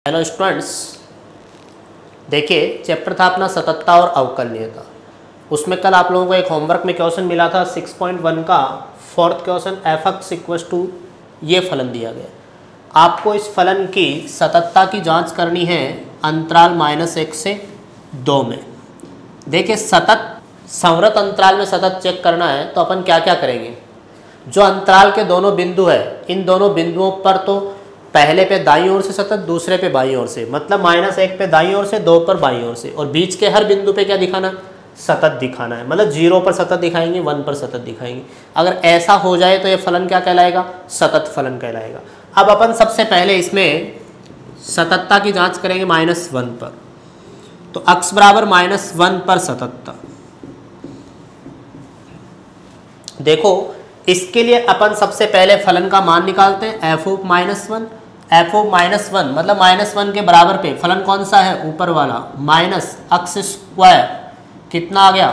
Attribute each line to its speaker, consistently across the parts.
Speaker 1: Hello students, देखिए chapter था अपना सततता और अवकलनीयता। उसमें कल आप लोगों को एक होमवर्क में क्वेश्चन मिला था 6.1 का फोर्थ क्वेश्चन f(x = ये फलन दिया गया। आपको इस फलन की सततता की जांच करनी है अंतराल -1 से 2 में। देखिए सतत संवृत अंतराल में सतत चेक करना है तो अपन क्या क्या करेंगे। जो अंतराल के दोनों बिंदु है, इन दोनों बिंदुओं पर तो पहले पे दाईं ओर से सतत, दूसरे पे बाईं ओर से, मतलब -1 पे दाईं ओर से, 2 पर बाईं ओर से, और बीच के हर बिंदु पे क्या दिखाना, सतत दिखाना है। मतलब 0 पर सतत दिखाएंगे, 1 पर सतत दिखाएंगे। अगर ऐसा हो जाए तो ये फलन क्या कहलाएगा, सतत फलन कहलाएगा। अब अपन सबसे पहले इसमें सततता की जांच करेंगे -1 पर। तो x बराबर -1 पर सततता। देखो इसके लिए अपन सबसे पहले फलन का मान निकालते हैं f(-1). f(-1) मतलब -1 के बराबर पे फलन कौन सा है, ऊपर वाला, -x²। कितना आ गया,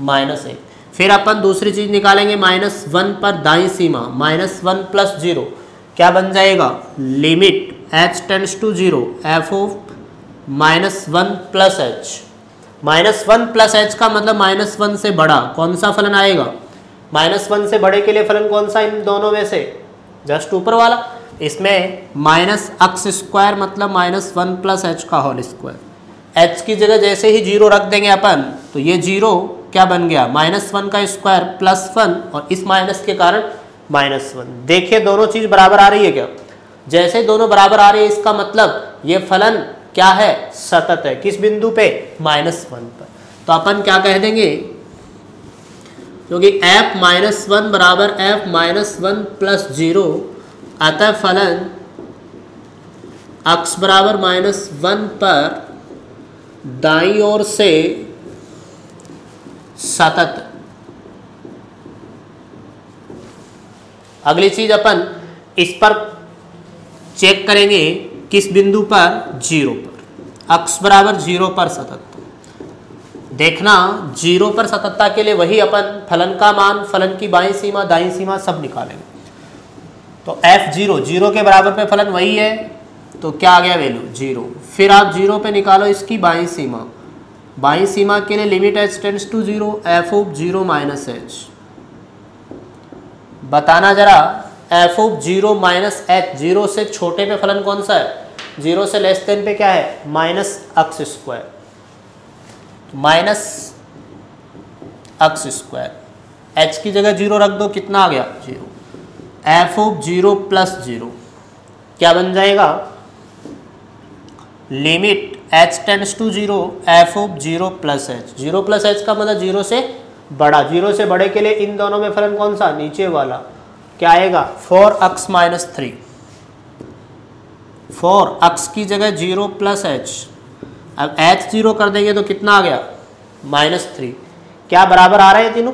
Speaker 1: -1। फिर अपन दूसरी चीज निकालेंगे -1 पर दाईं सीमा, -1 + 0 क्या बन जाएगा, limit h tends to 0 f(-1 + h). -1 + h का मतलब -1 से बड़ा कौन सा फलन आएगा, -1 से बड़े के लिए फलन कौन सा इन दोनों में से, जस्ट ऊपर वाला। इसमें -x² मतलब -1 + h का होल स्क्वायर। h की जगह जैसे ही 0 रख देंगे अपन तो ये 0 क्या बन गया, -1 का स्क्वायर +1, और इस माइनस के कारण -1। देखिए दोनों चीज बराबर आ रही है क्या, जैसे दोनों बराबर आ रही है इसका मतलब ये फलन क्या है, सतत है। किस बिंदु पे, -1 पर। तो अपन क्या कह देंगे, क्योंकि f(-1) बराबर f(-1 + 0), अतः फलन x बराबर -1 पर दाईं ओर से सतत। अगली चीज अपन इस पर चेक करेंगे, किस बिंदु पर, 0 पर। x बराबर 0 पर सतत। देखना 0 पर सततता के लिए वही अपन फलन का मान, फलन की बाईं सीमा, दाईं सीमा सब निकालेंगे। तो f(0) 0 के बराबर पे फलन वही है, तो क्या आ गया वैल्यू, 0। फिर आप 0 पे निकालो इसकी बाईं सीमा। बाईं सीमा के लिए limit h tends to 0 f(0 - h). बताना जरा f(0 - h), 0 से छोटे पे फलन कौन सा है, 0 से लेस देन पे क्या है, -x²। -x², h की जगह 0 रख दो, कितना आ गया, 0। f(0 + 0) क्या बन जाएगा, limit h tends to 0 f(0 + h). 0 + h का मतलब 0 से बड़ा। 0 से बड़े के लिए इन दोनों में फलन कौन सा, नीचे वाला, क्या आएगा, 4x - 3। 4x की जगह 0 + h। अब h 0 कर देंगे तो कितना आ गया, -3। क्या बराबर आ रहे हैं तीनों,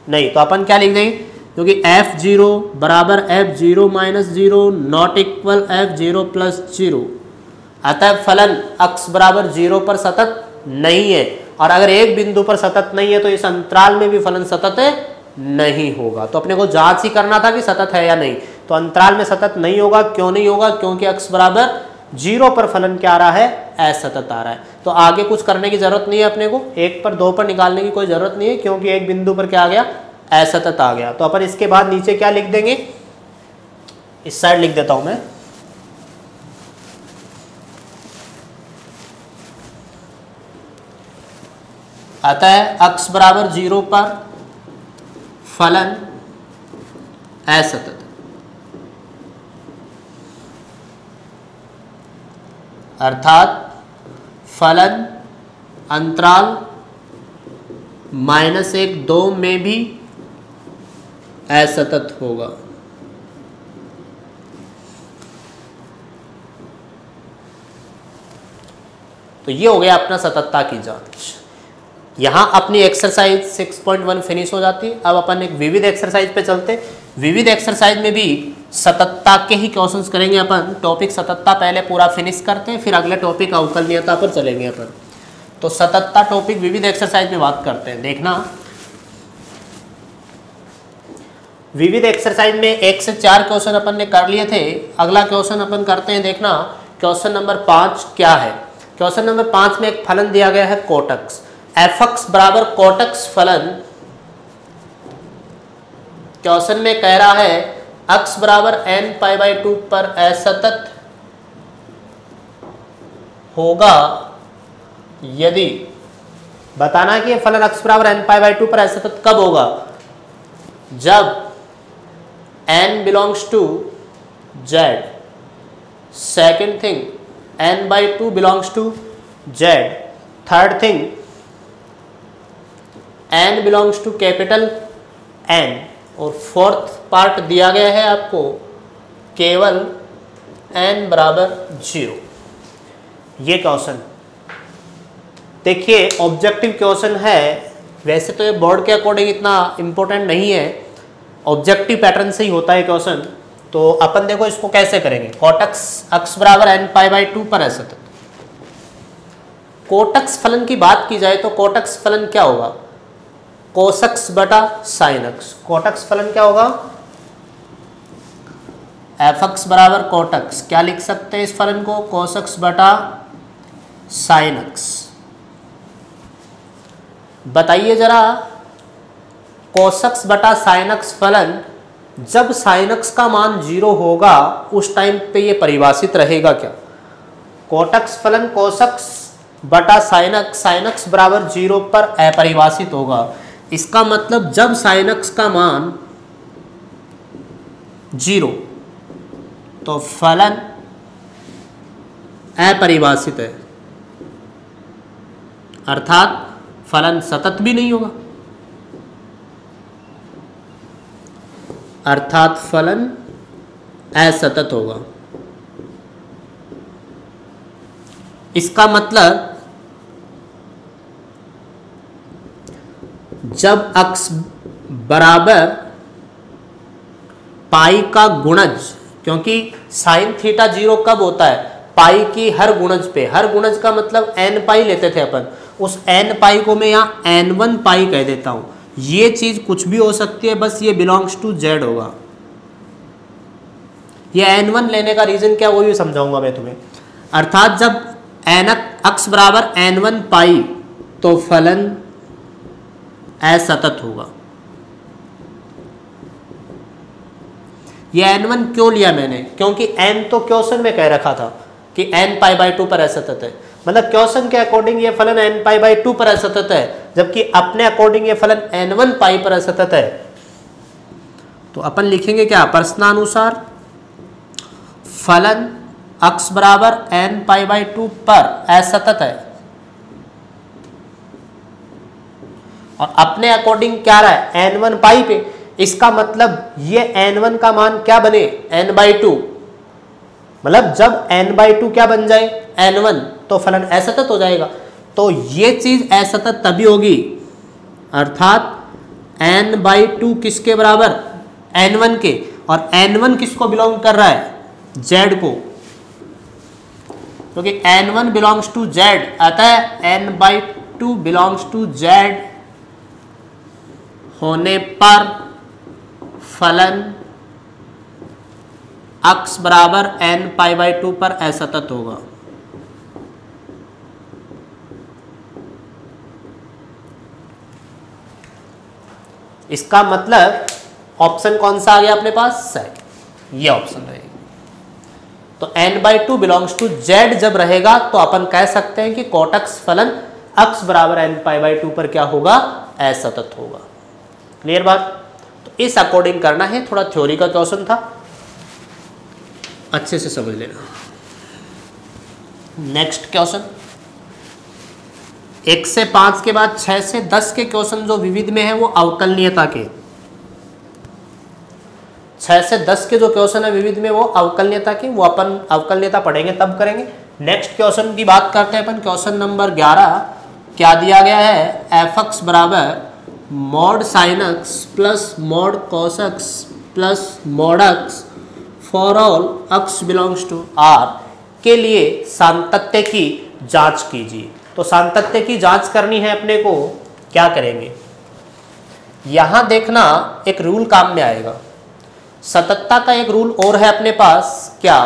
Speaker 1: नहीं, तो अपन क्या लिख देंगे, क्योंकि f(0) बराबर f(0 - 0) नॉट इक्वल f(0 + 0), अतः फलन x बराबर 0 पर सतत नहीं है। और अगर एक बिंदु पर सतत नहीं है तो इस अंतराल में भी फलन सतत नहीं होगा। तो अपने को जांच ही करना था कि सतत है या नहीं। तो अंतराल में सतत नहीं होगा, क्यों नहीं होगा, क्योंकि x बराबर 0 पर फलन क्या आ रहा है, असतत आ रहा है। तो आगे कुछ करने की जरूरत नहीं है अपने को, 1 पर 2 पर निकालने की कोई जरूरत नहीं है, क्योंकि एक बिंदु पर क्या आ गया, असतत आ गया। तो अपन इसके बाद नीचे क्या लिख देंगे, इस साइड लिख देता हूं मैं, अतः x बराबर 0 पर फलन असतत। अर्थात फलन अंतराल -1 2 में भी असतत होगा। तो ये हो गया अपना सततता की जांच। यहां अपनी एक्सरसाइज 6.1 फिनिश हो जाती है। अब अपन एक विविध एक्सरसाइज पे चलते। विविध एक्सरसाइज में भी सततता के ही क्वेश्चंस करेंगे अपन। टॉपिक सततता पहले पूरा फिनिश करते हैं, फिर अगले टॉपिक अवकलनीयता पर चलेंगे अपन। तो सततता टॉपिक विविध एक्सरसाइज में बात करते हैं। देखना विविध एक्सरसाइज में 1 से 4 क्वेश्चन अपन ने कर लिए थे। अगला क्वेश्चन अपन करते हैं, देखना क्वेश्चन नंबर 5 क्या है। क्वेश्चन नंबर 5 में एक फलन दिया गया है कोटक्स, एफ(x) बराबर कोटक्स फलन। क्वेश्चन में कह रहा है x बराबर n π/2 पर असतत होगा यदि, बताना है कि ये फलन x बराबर n π/2 पर असतत कब होगा, जब n belongs to z, second thing n/2 belongs to z, third thing n belongs to capital N, और फोर्थ पार्ट दिया गया है आपको केवल n बराबर 0। ये क्वेश्चन देखिए ऑब्जेक्टिव क्वेश्चन है, वैसे तो ये बोर्ड के अकॉर्डिंग इतना इम्पोर्टेंट नहीं है, ऑब्जेक्टिव पैटर्न से ही होता है क्वेश्चन। तो अपन देखो इसको कैसे करेंगे, कोटक्स x बराबर n π/2 पर असतत। कोटक्स फलन की बात की जाए तो कोटक्स फलन क्या होगा, cos x बटा sin x। कोटक्स फलन क्या होगा, f(x) बराबर कोटक्स, क्या लिख सकते हैं इस फलन को, cos x बटा sin x। बताइए जरा cos x बटा sin x फलन जब sin x का मान 0 होगा उस टाइम पे ये परिभाषित रहेगा क्या, कोटक्स फलन cos x बटा sin x बराबर 0 पर अपरिभाषित होगा। इसका मतलब जब sin x का मान 0 तो फलन अपरिभाषित है, अर्थात फलन सतत भी नहीं होगा, अर्थात फलन असतत होगा। इसका मतलब जब x बराबर पाई का गुणज, क्योंकि साइन थीटा 0 कब होता है, पाई की हर गुणज पे, हर गुणज का मतलब n पाई लेते थे अपन, उस n पाई को मैं यहाँ n1 पाई कह देता हूँ। ये चीज कुछ भी हो सकती है, बस ये बिलोंग्स टू z होगा। ये n1 लेने का रीजन क्या वो भी समझाऊंगा मैं तुम्हें। अर्थात जब x बराबर n1 पाई तो फलन असतत होगा। ये n1 क्यों लिया मैंने, क्योंकि n तो क्वेश्चन में कह रखा था कि n π/2 पर असतत है, मतलब क्वेश्चन के अकॉर्डिंग ये फलन n π/2 पर असतत है, जबकि अपने अकॉर्डिंग ये फलन n1 पाई पर असतत है। तो अपन लिखेंगे क्या, प्रश्नानुसार फलन x बराबर n π/2 पर असतत है, और अपने अकॉर्डिंग क्या रहा है n1 पाई पे। इसका मतलब ये n1 का मान क्या बने n/2, मतलब जब n/2 क्या बन जाए n1 तो फलन असतत हो जाएगा। तो ये चीज असतत तभी होगी, अर्थात n/2 किसके बराबर n1 के, और n1 किसको बिलोंग कर रहा है z को, क्योंकि n1 बिलोंग्स टू z, अतः n/2 बिलोंग्स टू z होने पर फलन x बराबर n π/2 पर असतत होगा। इसका मतलब ऑप्शन कौन सा आ गया अपने पास, सेकंड, ये ऑप्शन रहेगा। तो n/2 बिलोंग्स टू z जब रहेगा तो अपन कह सकते हैं कि कोटक्स फलन x बराबर n π/2 पर क्या होगा, असतत होगा। क्लियर बात। तो इस अकॉर्डिंग करना है, थोड़ा थ्योरी का क्वेश्चन था, अच्छे से समझ लेना। नेक्स्ट क्वेश्चन, 1 से 5 के बाद 6 से 10 के क्वेश्चन जो विविध में है वो अवकलनीयता के, 6 से 10 के जो क्वेश्चन है विविध में वो अवकलनीयता के, वो अपन अवकलनीयता पढ़ेंगे तब करेंगे। नेक्स्ट क्वेश्चन की बात करते हैं अपन, क्वेश्चन नंबर 11 क्या दिया गया है, f(x) बराबर mod sin x plus mod cos x plus mod x for all x belongs to R के लिए सातत्य की जांच कीजिए। तो सातत्य की जांच करनी है अपने को, क्या करेंगे, यहां देखना एक रूल काम में आएगा। सततता का एक रूल और है अपने पास, क्या,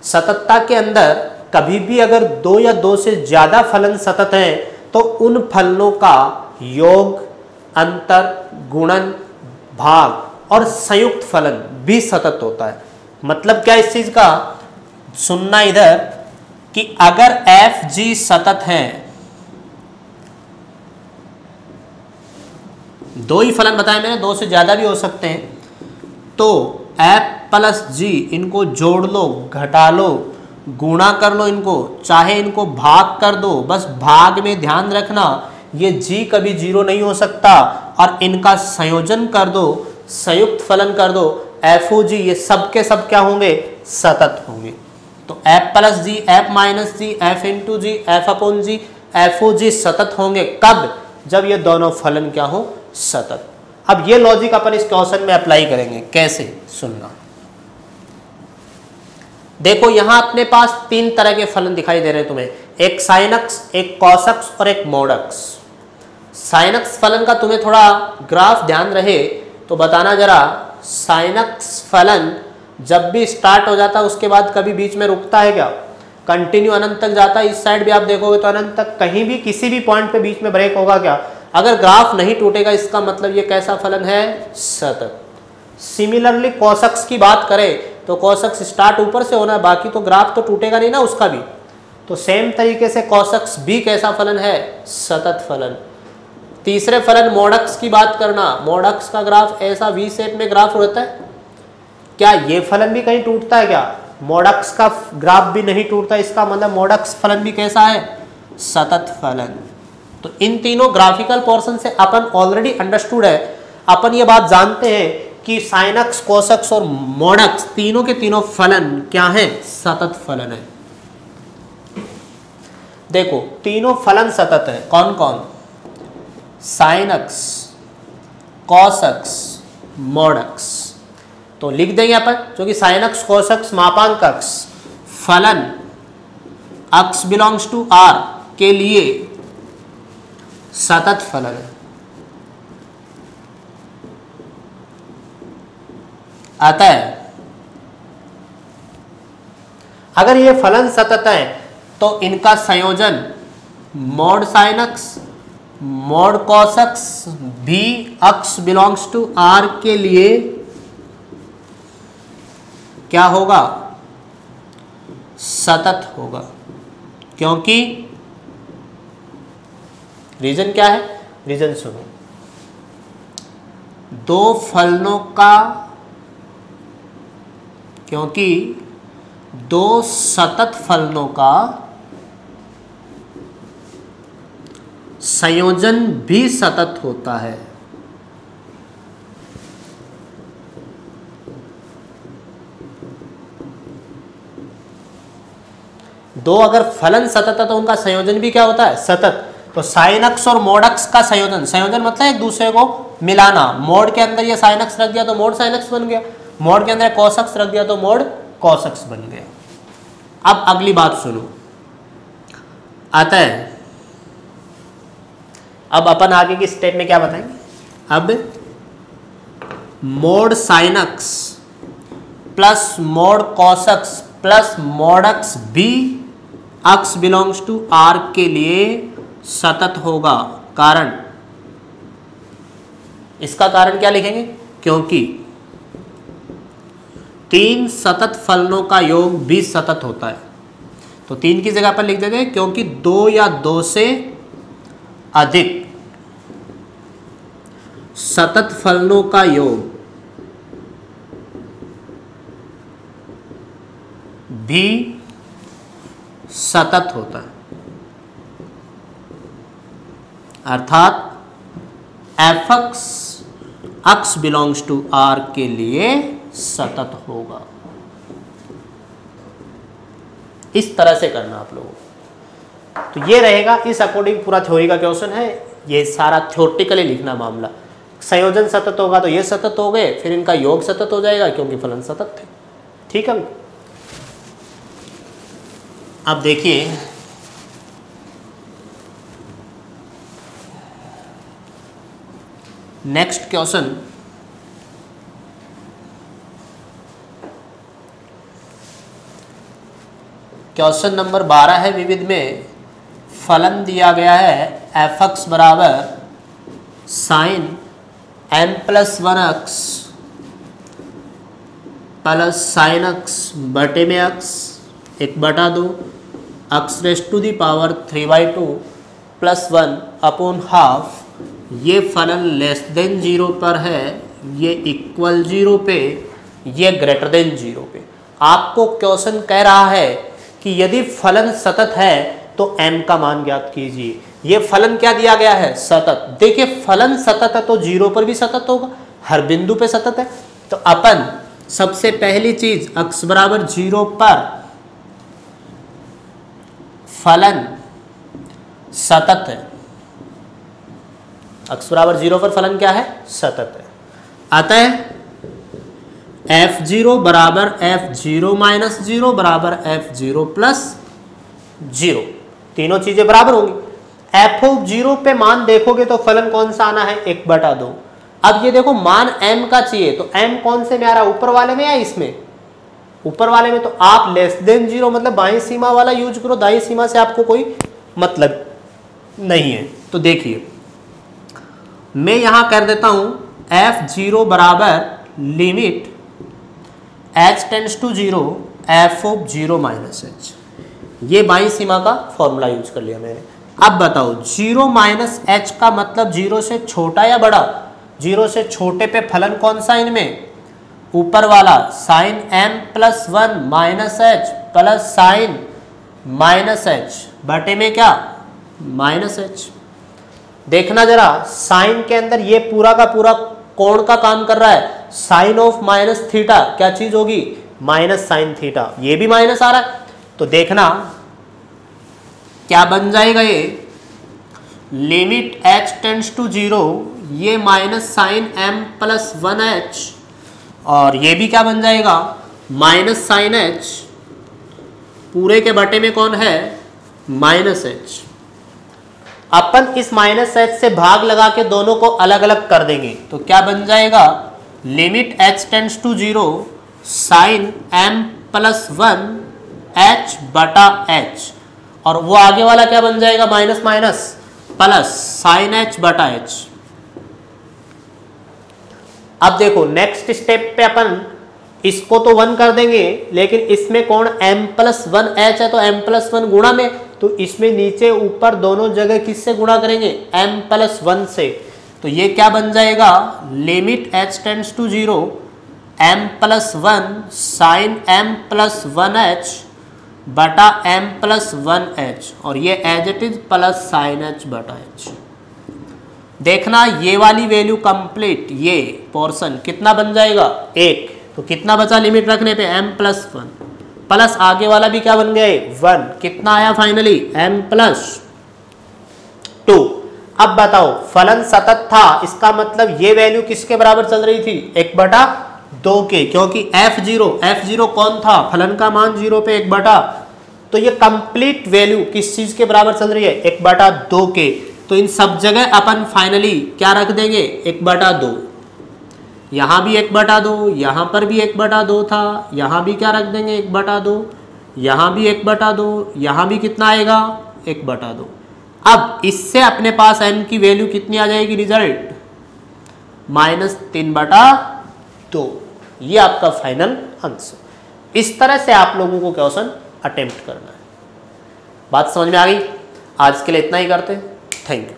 Speaker 1: सततता के अंदर कभी भी अगर दो या दो से ज्यादा फलन सतत हैं तो उन फलनों का योग, अंतर, गुणन, भाग और संयुक्त फलन भी सतत होता है। मतलब क्या इस चीज का, सुनना इधर, कि अगर एफ जी सतत है, दो ही फलन बताए मैंने, दो से ज्यादा भी हो सकते हैं, तो एफ प्लस जी इनको जोड़ लो, घटा लो, गुणा कर लो इनको, चाहे इनको भाग कर दो, बस भाग में ध्यान रखना ये जी कभी जीरो नहीं हो सकता, और इनका संयोजन कर दो, संयुक्त फलन कर दो, एफ ओ जी, ये सब के सब क्या होंगे, सतत होंगे। तो एफ प्लस जी, एफ माइनस जी, एफ इंटू जी, एफ अपॉन जी, एफ ओ जी सतत होंगे कब, जब ये दोनों फलन क्या हो, सतत। अब ये लॉजिक अपन इस क्वेश्चन में अप्लाई करेंगे, कैसे, सुनना। देखो यहां अपने पास तीन तरह के फलन दिखाई दे रहे हैं तुम्हें, एक साइन अक्स, एक कॉस अक्स और एक मॉड अक्स। साइन अक्स फलन का तुम्हें थोड़ा ग्राफ ध्यान रहे तो बताना जरा, साइन अक्स फलन जब भी स्टार्ट हो जाता है उसके बाद कभी बीच में रुकता है क्या, कंटिन्यू अनंत तक जाता है। इस साइड भी आप देखोगे तो अनंत तक, कहीं भी किसी भी पॉइंट पे बीच में ब्रेक होगा क्या, अगर ग्राफ नहीं टूटेगा इसका मतलब ये कैसा फलन है, सतत। सिमिलरली कॉस अक्स की बात करें तो कॉस अक्स स्टार्ट ऊपर से होना है, बाकी तो ग्राफ तो टूटेगा नहीं ना उसका भी, तो सेम तरीके से कॉस अक्स भी कैसा फलन है, सतत फलन। तीसरे फलन मॉड अक्स की बात करना, मॉड अक्स का ग्राफ ऐसा वी शेप में ग्राफ रहता है, क्या ये फलन भी कहीं टूटता है क्या, मॉड अक्स का ग्राफ भी नहीं टूटता, इसका मतलब मॉड अक्स फलन भी कैसा है, सतत फलन। तो इन तीनों ग्राफिकल पोर्शन से अपन ऑलरेडी अंडरस्टूड है, अपन ये बात जानते हैं कि साइन अक्स, कॉस अक्स और मॉड अक्स तीनों के तीनों फलन क्या है, सतत फलन है। देखो तीनों फलन सतत है, कौन कौन, साइन अक्स, कॉस अक्स, मॉड अक्स। तो लिख देंगे अपन, क्योंकि साइन अक्स, कॉस अक्स मापांक अक्स, फलन अक्स बिलोंग्स टू आर के लिए सतत फलन है। आता है, अगर ये फलन सतत है तो इनका संयोजन मॉड साइन अक्स, मॉड कॉस अक्स भी अक्स बिलोंग्स टू आर के लिए क्या होगा, सतत होगा। क्योंकि रीजन क्या है, रीजन सुनो, दो फलनों का, क्योंकि दो सतत फलनों का संयोजन भी सतत होता है। दो अगर फलन सतत है तो उनका संयोजन भी क्या होता है, सतत। तो साइन अक्स और मॉड अक्स का संयोजन, संयोजन मतलब एक दूसरे को मिलाना, मॉड के अंदर ये साइन अक्स रख दिया तो मॉड साइन अक्स बन गया, मॉड के अंदर कॉस अक्स रख दिया तो मॉड कॉस अक्स बन गया। अब अगली बात सुनो, आता है, अब अपन आगे की स्टेप में क्या बताएंगे, अब मॉड साइन अक्स प्लस मॉड कॉस अक्स प्लस मॉड अक्स भी अक्स बिलोंग्स टू आर के लिए सतत होगा। कारण, इसका कारण क्या लिखेंगे, क्योंकि तीन सतत फलनों का योग भी सतत होता है। तो तीन की जगह पर लिख देते हैं क्योंकि दो या दो से अधिक सतत फलनों का योग भी सतत होता है। अर्थात एफ एक्स अक्स बिलोंग्स टू आर के लिए सतत होगा। इस तरह से करना आप लोगों को। तो ये रहेगा, इस अकॉर्डिंग पूरा थ्योरी का क्वेश्चन है। ये सारा थ्योरेटिकली लिखना मामला। संयोजन सतत होगा तो ये सतत हो गए, फिर इनका योग सतत हो जाएगा क्योंकि फलन सतत थे। ठीक है, अब देखिए नेक्स्ट क्वेश्चन। क्वेश्चन नंबर 12 है विविध में, फलन दिया गया है एफ एक्स बराबर sine M plus 1x plus sine x बटे में x 1/2 x raise to the power 3/2 plus 1 upon half. ये फलन लेस देन 0 पर है, ये इक्वल 0 पे, ये ग्रेटर देन 0 पे। आपको क्वेश्चन कह रहा है कि यदि फलन सतत है तो m का मान ज्ञात कीजिए। ये फलन क्या दिया गया है? सतत। देखिए फलन सतत है तो 0 पर भी सतत होगा, हर बिंदु पे सतत है। तो अपन सबसे पहली चीज x बराबर 0 पर फलन सतत है, x बराबर 0 पर फलन क्या है? सतत है। अतः f0 बराबर f0 माइनस 0 बराबर f0 प्लस 0, तीनों चीजें बराबर होंगी। f0 पे मान देखोगे तो फलन कौन सा आना है? 1/2। अब ये देखो मान m का चाहिए तो m कौन से में आ रहा है? ऊपर वाले में या इसमें? ऊपर वाले में। तो आप लेस देन 0 मतलब बाईं सीमा वाला यूज करो, दाईं सीमा से आपको कोई मतलब नहीं है। तो देखिए मैं यहां कर देता हूं f0 बराबर limit h tends to 0 f(0 minus h। ये बाईं सीमा का फॉर्मूला यूज कर लिया मैंने। अब बताओ 0 माइनस h का मतलब 0 से छोटा या बड़ा? 0 से छोटे पे फलन कौन सा इनमें? ऊपर वाला sine m plus 1 minus h plus sine minus h बटे में क्या? Minus h। देखना जरा साइन के अंदर ये पूरा का पूरा कोण का काम कर रहा है। साइन ऑफ माइनस थीटा क्या चीज होगी? Minus sine theta. ये भी माइनस आ रहा है तो देखना क्या बन जाएगा ये लिमिट h टेंड्स टू 0, ये minus sign m plus 1h और ये भी क्या बन जाएगा? Minus sine h। पूरे के बटे में कौन है? Minus h। अपन इस माइनस h से भाग लगा के दोनों को अलग अलग कर देंगे तो क्या बन जाएगा? Limit h tends to 0 sine m plus 1 h बटा h और वो आगे वाला क्या बन जाएगा? Minus minus plus sine h बटा h। अब देखो नेक्स्ट स्टेप पे अपन इसको तो 1 कर देंगे, लेकिन इसमें कौन m प्लस 1h है तो m प्लस 1 गुणा में, तो इसमें नीचे ऊपर दोनों जगह किससे गुणा करेंगे? m प्लस 1 से। तो ये क्या बन जाएगा? Limit h tends to 0 m plus 1 sine m plus 1h बटा m प्लस 1h और ये as it is plus sine h बटा h। देखना ये वाली वैल्यू कंप्लीट, ये पोर्शन कितना बन जाएगा? 1। तो कितना बचा लिमिट रखने पे? m प्लस 1 प्लस आगे वाला भी क्या बन गया? 1। कितना आया फाइनली? m plus 2। अब बताओ फलन सतत था, इसका मतलब ये वैल्यू किसके बराबर चल रही थी? 1/2 के, क्योंकि f0 कौन था? फलन का मान 0 पे 1/, तो ये कंप्लीट वैल्यू किस चीज के बराबर चल रही है? 1/2 के। तो इन सब जगह अपन फाइनली क्या रख देंगे? 1/2। यहाँ भी 1/2, यहाँ पर भी 1/2 था, यहाँ भी क्या रख देंगे? 1/2, यहाँ भी 1/2, यहाँ भी कितना आएगा? 1/2। अब इससे अपने पास m की वैल्यू कितनी आ जाएगी? रिजल्ट -3/2। ये आपका फाइनल आंसर। इस तरह से आप लोगों को क्वेश्चन अटेम्प्ट करना है। बात समझ में आ गई? आज के लिए इतना ही करते हैं। Thank you.